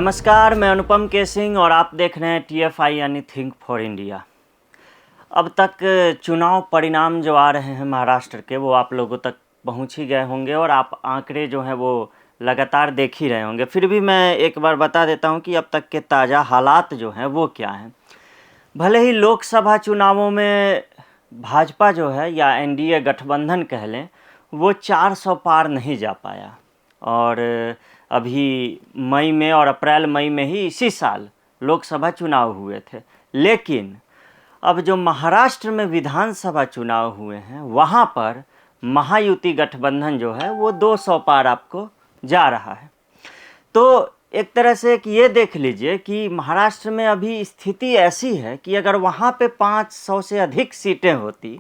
नमस्कार, मैं अनुपम के सिंह और आप देख रहे हैं TFI यानी थिंक फॉर इंडिया। अब तक चुनाव परिणाम जो आ रहे हैं महाराष्ट्र के वो आप लोगों तक पहुंच ही गए होंगे और आप आंकड़े जो हैं वो लगातार देख ही रहे होंगे। फिर भी मैं एक बार बता देता हूं कि अब तक के ताज़ा हालात जो हैं वो क्या हैं। भले ही लोकसभा चुनावों में भाजपा जो है या NDA गठबंधन कह लें वो 400 पार नहीं जा पाया और अभी मई में और अप्रैल मई में ही इसी साल लोकसभा चुनाव हुए थे। लेकिन अब जो महाराष्ट्र में विधानसभा चुनाव हुए हैं वहाँ पर महायुति गठबंधन जो है वो 200 पार आपको जा रहा है। तो एक तरह से कि ये देख लीजिए कि महाराष्ट्र में अभी स्थिति ऐसी है कि अगर वहाँ पे 500 से अधिक सीटें होती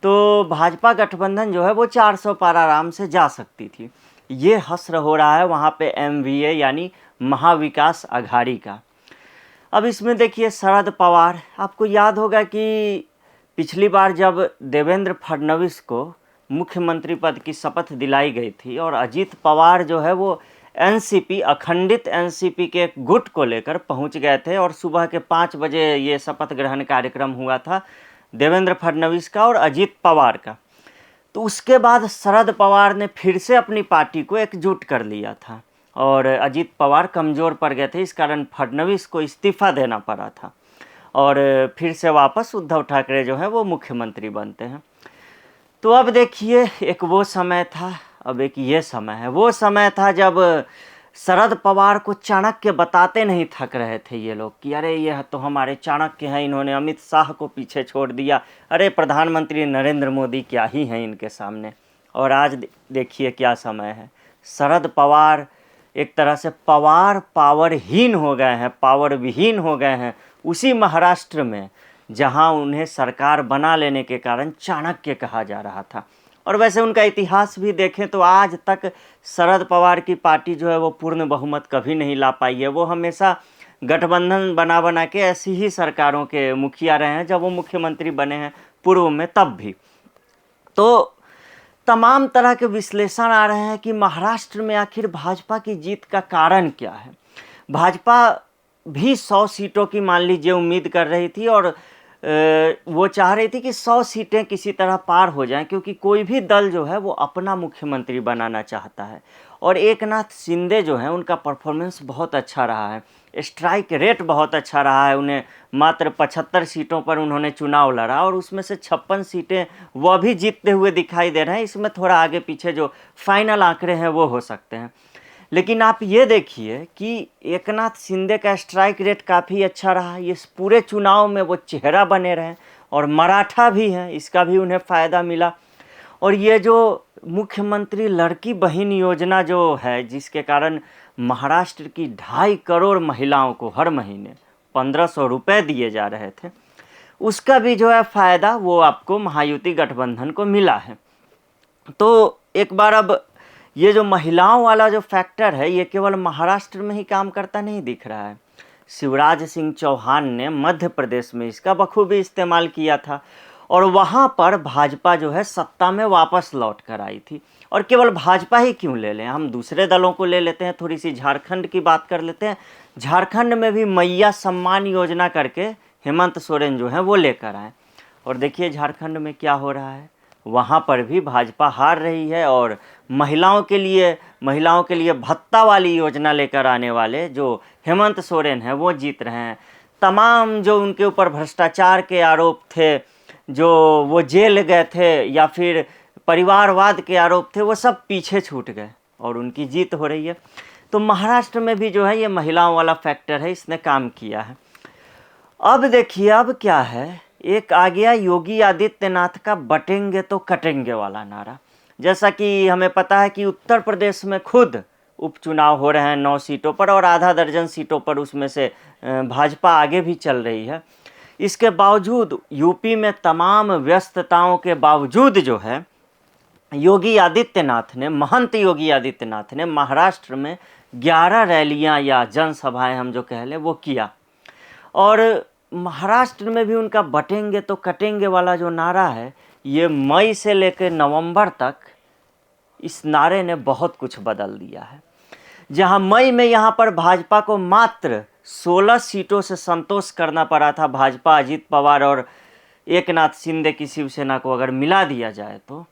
तो भाजपा गठबंधन जो है वो 400 पार आराम से जा सकती थी। ये हश्र हो रहा है वहाँ पे MVA यानी महाविकास अघाड़ी का। अब इसमें देखिए शरद पवार, आपको याद होगा कि पिछली बार जब देवेंद्र फडणवीस को मुख्यमंत्री पद की शपथ दिलाई गई थी और अजीत पवार जो है वो NCP अखंडित NCP के एक गुट को लेकर पहुंच गए थे और सुबह के 5 बजे ये शपथ ग्रहण कार्यक्रम हुआ था देवेंद्र फडणवीस का और अजीत पवार का। तो उसके बाद शरद पवार ने फिर से अपनी पार्टी को एकजुट कर लिया था और अजीत पवार कमज़ोर पड़ गए थे, इस कारण फडणवीस को इस्तीफ़ा देना पड़ा था और फिर से वापस उद्धव ठाकरे जो है वो मुख्यमंत्री बनते हैं। तो अब देखिए एक वो समय था, अब एक ये समय है। वो समय था जब शरद पवार को चाणक्य बताते नहीं थक रहे थे ये लोग कि अरे ये तो हमारे चाणक्य हैं, इन्होंने अमित शाह को पीछे छोड़ दिया, अरे प्रधानमंत्री नरेंद्र मोदी क्या ही हैं इनके सामने। और आज देखिए क्या समय है, शरद पवार एक तरह से पावरहीन हो गए हैं, पावर विहीन हो गए हैं उसी महाराष्ट्र में जहां उन्हें सरकार बना लेने के कारण चाणक्य कहा जा रहा था। और वैसे उनका इतिहास भी देखें तो आज तक शरद पवार की पार्टी जो है वो पूर्ण बहुमत कभी नहीं ला पाई है। वो हमेशा गठबंधन बना के ऐसी ही सरकारों के मुखिया रहे हैं, जब वो मुख्यमंत्री बने हैं पूर्व में तब भी। तो तमाम तरह के विश्लेषण आ रहे हैं कि महाराष्ट्र में आखिर भाजपा की जीत का कारण क्या है। भाजपा भी 100 सीटों की मान लीजिए उम्मीद कर रही थी और वो चाह रही थी कि 100 सीटें किसी तरह पार हो जाएं, क्योंकि कोई भी दल जो है वो अपना मुख्यमंत्री बनाना चाहता है। और एकनाथ शिंदे जो हैं उनका परफॉर्मेंस बहुत अच्छा रहा है, स्ट्राइक रेट बहुत अच्छा रहा है, उन्हें मात्र 75 सीटों पर उन्होंने चुनाव लड़ा और उसमें से 56 सीटें वह भी जीतते हुए दिखाई दे रहे हैं। इसमें थोड़ा आगे पीछे जो फाइनल आंकड़े हैं वो हो सकते हैं, लेकिन आप ये देखिए कि एकनाथ शिंदे का स्ट्राइक रेट काफ़ी अच्छा रहा। ये पूरे चुनाव में वो चेहरा बने रहे और मराठा भी हैं, इसका भी उन्हें फ़ायदा मिला। और ये जो मुख्यमंत्री लड़की बहन योजना जो है, जिसके कारण महाराष्ट्र की 2.5 करोड़ महिलाओं को हर महीने 1500 रुपये दिए जा रहे थे, उसका भी जो है फ़ायदा वो आपको महायुति गठबंधन को मिला है। तो एक बार अब ये जो महिलाओं वाला जो फैक्टर है ये केवल महाराष्ट्र में ही काम करता नहीं दिख रहा है। शिवराज सिंह चौहान ने मध्य प्रदेश में इसका बखूबी इस्तेमाल किया था और वहाँ पर भाजपा जो है सत्ता में वापस लौट कर आई थी। और केवल भाजपा ही क्यों ले लें, हम दूसरे दलों को ले लेते हैं। थोड़ी सी झारखंड की बात कर लेते हैं। झारखंड में भी मैया सम्मान योजना करके हेमंत सोरेन जो हैं वो लेकर आए और देखिए झारखंड में क्या हो रहा है। वहाँ पर भी भाजपा हार रही है और महिलाओं के लिए भत्ता वाली योजना लेकर आने वाले जो हेमंत सोरेन हैं वो जीत रहे हैं। तमाम जो उनके ऊपर भ्रष्टाचार के आरोप थे, जो वो जेल गए थे या फिर परिवारवाद के आरोप थे, वो सब पीछे छूट गए और उनकी जीत हो रही है। तो महाराष्ट्र में भी जो है ये महिलाओं वाला फैक्टर है, इसने काम किया है। अब देखिए अब क्या है, एक आ गया योगी आदित्यनाथ का बटेंगे तो कटेंगे वाला नारा। जैसा कि हमें पता है कि उत्तर प्रदेश में खुद उपचुनाव हो रहे हैं 9 सीटों पर और आधा दर्जन सीटों पर उसमें से भाजपा आगे भी चल रही है। इसके बावजूद यूपी में तमाम व्यस्तताओं के बावजूद जो है योगी आदित्यनाथ ने, महंत योगी आदित्यनाथ ने महाराष्ट्र में 11 रैलियां या जनसभाएं हम जो कह लें वो किया। और महाराष्ट्र में भी उनका बटेंगे तो कटेंगे वाला जो नारा है ये मई से लेकर नवंबर तक इस नारे ने बहुत कुछ बदल दिया है। जहां मई में यहां पर भाजपा को मात्र 16 सीटों से संतोष करना पड़ा था। भाजपा अजीत पवार और एकनाथ शिंदे की शिवसेना को अगर मिला दिया जाए तो,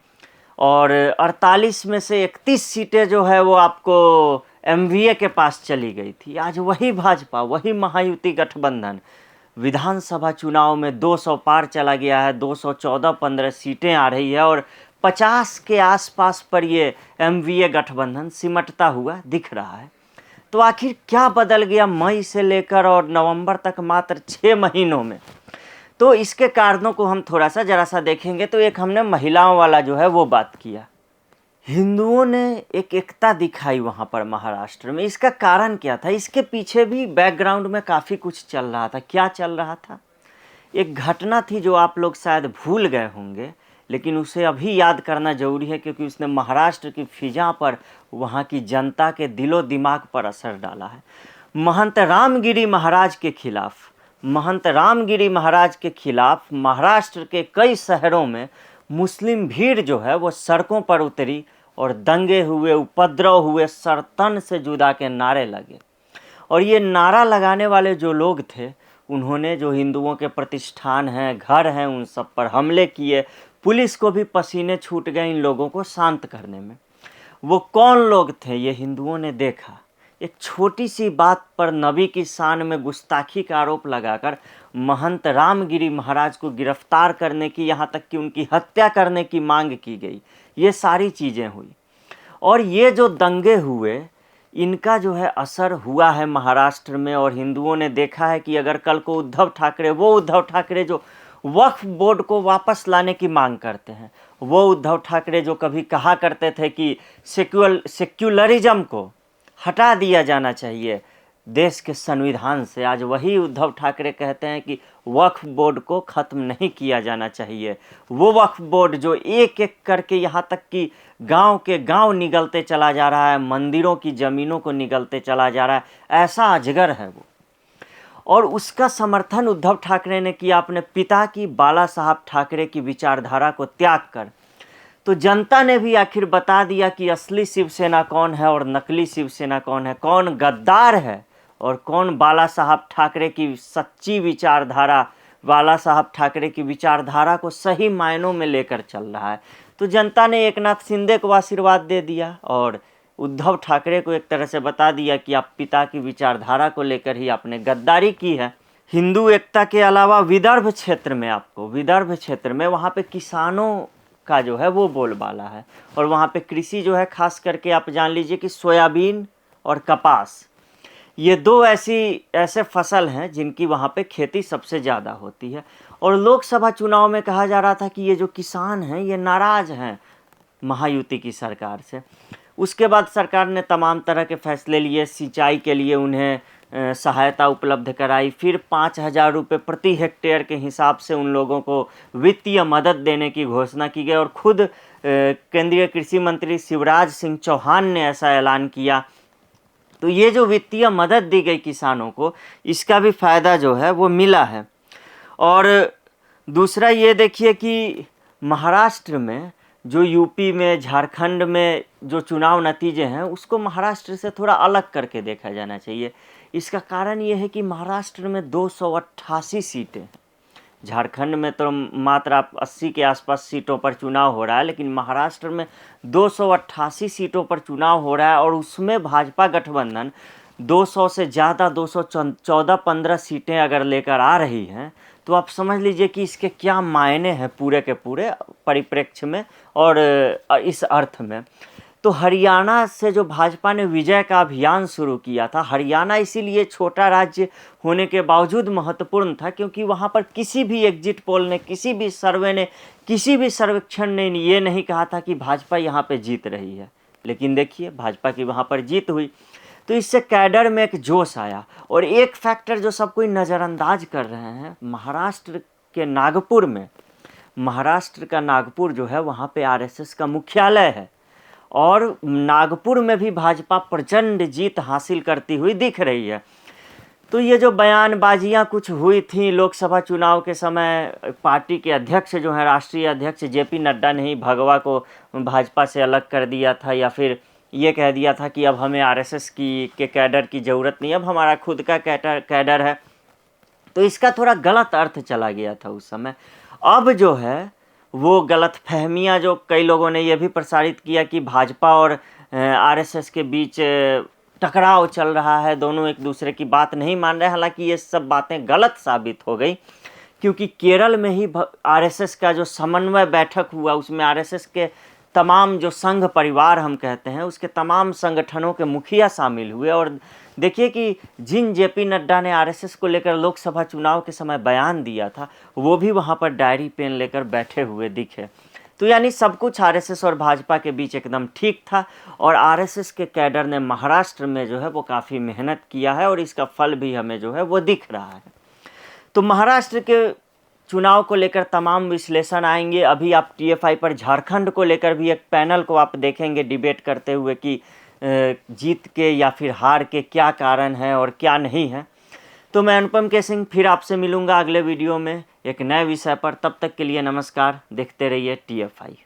और 48 में से 31 सीटें जो है वो आपको एमवीए के पास चली गई थी। आज वही भाजपा, वही महायुति गठबंधन विधानसभा चुनाव में 200 पार चला गया है। 214-15 सीटें आ रही है और 50 के आसपास पर ये एमवीए गठबंधन सिमटता हुआ दिख रहा है। तो आखिर क्या बदल गया मई से लेकर और नवंबर तक मात्र 6 महीनों में? तो इसके कारणों को हम थोड़ा सा जरा सा देखेंगे। तो एक हमने महिलाओं वाला जो है वो बात किया, हिंदुओं ने एक एकता दिखाई वहाँ पर महाराष्ट्र में। इसका कारण क्या था? इसके पीछे भी बैकग्राउंड में काफ़ी कुछ चल रहा था। क्या चल रहा था? एक घटना थी जो आप लोग शायद भूल गए होंगे, लेकिन उसे अभी याद करना जरूरी है क्योंकि उसने महाराष्ट्र की फिजा पर, वहाँ की जनता के दिलो दिमाग पर असर डाला है। महंत रामगिरी महाराज के खिलाफ, महंत रामगिरी महाराज के खिलाफ महाराष्ट्र के कई शहरों में मुस्लिम भीड़ जो है वो सड़कों पर उतरी और दंगे हुए, उपद्रव हुए, सरतन से जुदा के नारे लगे। और ये नारा लगाने वाले जो लोग थे, उन्होंने जो हिंदुओं के प्रतिष्ठान हैं, घर हैं, उन सब पर हमले किए। पुलिस को भी पसीने छूट गए इन लोगों को शांत करने में। वो कौन लोग थे ये हिंदुओं ने देखा। एक छोटी सी बात पर नबी की शान में गुस्ताखी का आरोप लगाकर महंत रामगिरी महाराज को गिरफ्तार करने की, यहाँ तक कि उनकी हत्या करने की मांग की गई। ये सारी चीज़ें हुई और ये जो दंगे हुए, इनका जो है असर हुआ है महाराष्ट्र में। और हिंदुओं ने देखा है कि अगर कल को उद्धव ठाकरे, वो उद्धव ठाकरे जो वक्फ बोर्ड को वापस लाने की मांग करते हैं, वो उद्धव ठाकरे जो कभी कहा करते थे कि सेक्युलरिज्म को हटा दिया जाना चाहिए देश के संविधान से, आज वही उद्धव ठाकरे कहते हैं कि वक्फ बोर्ड को ख़त्म नहीं किया जाना चाहिए। वो वक्फ बोर्ड जो एक एक करके यहाँ तक कि गांव के गांव निगलते चला जा रहा है, मंदिरों की ज़मीनों को निगलते चला जा रहा है, ऐसा अजगर है वो। और उसका समर्थन उद्धव ठाकरे ने किया अपने पिता की, बाला साहब ठाकरे की विचारधारा को त्याग कर। तो जनता ने भी आखिर बता दिया कि असली शिवसेना कौन है और नकली शिवसेना कौन है, कौन गद्दार है और कौन बाला साहब ठाकरे की सच्ची विचारधारा, बाला साहब ठाकरे की विचारधारा को सही मायनों में लेकर चल रहा है। तो जनता ने एकनाथ शिंदे को आशीर्वाद दे दिया और उद्धव ठाकरे को एक तरह से बता दिया कि आप पिता की विचारधारा को लेकर ही आपने गद्दारी की है। हिंदू एकता के अलावा विदर्भ क्षेत्र में, आपको विदर्भ क्षेत्र में वहाँ पे किसानों का जो है वो बोलबाला है। और वहाँ पे कृषि जो है, खास करके आप जान लीजिए कि सोयाबीन और कपास, ये दो ऐसे फसल हैं जिनकी वहाँ पे खेती सबसे ज़्यादा होती है। और लोकसभा चुनाव में कहा जा रहा था कि ये जो किसान हैं ये नाराज़ हैं महायुति की सरकार से। उसके बाद सरकार ने तमाम तरह के फैसले लिए, सिंचाई के लिए उन्हें सहायता उपलब्ध कराई, फिर 5,000 रुपये प्रति हेक्टेयर के हिसाब से उन लोगों को वित्तीय मदद देने की घोषणा की गई। और खुद केंद्रीय कृषि मंत्री शिवराज सिंह चौहान ने ऐसा ऐलान किया। तो ये जो वित्तीय मदद दी गई किसानों को, इसका भी फ़ायदा जो है वो मिला है। और दूसरा ये देखिए कि महाराष्ट्र में जो यूपी में, झारखंड में जो चुनाव नतीजे हैं, उसको महाराष्ट्र से थोड़ा अलग करके देखा जाना चाहिए। इसका कारण ये है कि महाराष्ट्र में 288 सीटें, झारखंड में तो मात्र 80 के आसपास सीटों पर चुनाव हो रहा है, लेकिन महाराष्ट्र में 288 सीटों पर चुनाव हो रहा है। और उसमें भाजपा गठबंधन 200 से ज़्यादा, 214-15 सीटें अगर लेकर आ रही हैं, तो आप समझ लीजिए कि इसके क्या मायने हैं पूरे के पूरे परिप्रेक्ष्य में और इस अर्थ में। तो हरियाणा से जो भाजपा ने विजय का अभियान शुरू किया था, हरियाणा इसीलिए छोटा राज्य होने के बावजूद महत्वपूर्ण था क्योंकि वहाँ पर किसी भी एग्जिट पोल ने, किसी भी सर्वे ने, किसी भी सर्वेक्षण ने ये नहीं कहा था कि भाजपा यहाँ पे जीत रही है। लेकिन देखिए भाजपा की वहाँ पर जीत हुई। तो इससे कैडर में एक जोश आया। और एक फैक्टर जो सब कोई नज़रअंदाज कर रहे हैं, महाराष्ट्र के नागपुर में, महाराष्ट्र का नागपुर जो है वहाँ पे आरएसएस का मुख्यालय है और नागपुर में भी भाजपा प्रचंड जीत हासिल करती हुई दिख रही है। तो ये जो बयानबाजियाँ कुछ हुई थी लोकसभा चुनाव के समय, पार्टी के अध्यक्ष जो हैं, राष्ट्रीय अध्यक्ष जेपी नड्डा ने ही भगवा को भाजपा से अलग कर दिया था, या फिर ये कह दिया था कि अब हमें आरएसएस के कैडर की ज़रूरत नहीं, अब हमारा खुद का कैडर है। तो इसका थोड़ा गलत अर्थ चला गया था उस समय। अब जो है वो गलतफहमियां जो कई लोगों ने ये भी प्रसारित किया कि भाजपा और आरएसएस के बीच टकराव चल रहा है, दोनों एक दूसरे की बात नहीं मान रहे। हालांकि ये सब बातें गलत साबित हो गई, क्योंकि केरल में ही आरएसएस का जो समन्वय बैठक हुआ उसमें आरएसएस के तमाम जो संघ परिवार हम कहते हैं उसके तमाम संगठनों के मुखिया शामिल हुए। और देखिए कि जिन जेपी नड्डा ने आरएसएस को लेकर लोकसभा चुनाव के समय बयान दिया था वो भी वहाँ पर डायरी पेन लेकर बैठे हुए दिखे। तो यानी सब कुछ आरएसएस और भाजपा के बीच एकदम ठीक था। और आरएसएस के कैडर ने महाराष्ट्र में जो है वो काफ़ी मेहनत किया है और इसका फल भी हमें जो है वो दिख रहा है। तो महाराष्ट्र के चुनाव को लेकर तमाम विश्लेषण आएंगे। अभी आप टीएफआई पर झारखंड को लेकर भी एक पैनल को आप देखेंगे डिबेट करते हुए कि जीत के या फिर हार के क्या कारण है और क्या नहीं है। तो मैं अनुपम के सिंह फिर आपसे मिलूँगा अगले वीडियो में एक नए विषय पर। तब तक के लिए नमस्कार, देखते रहिए टीएफआई।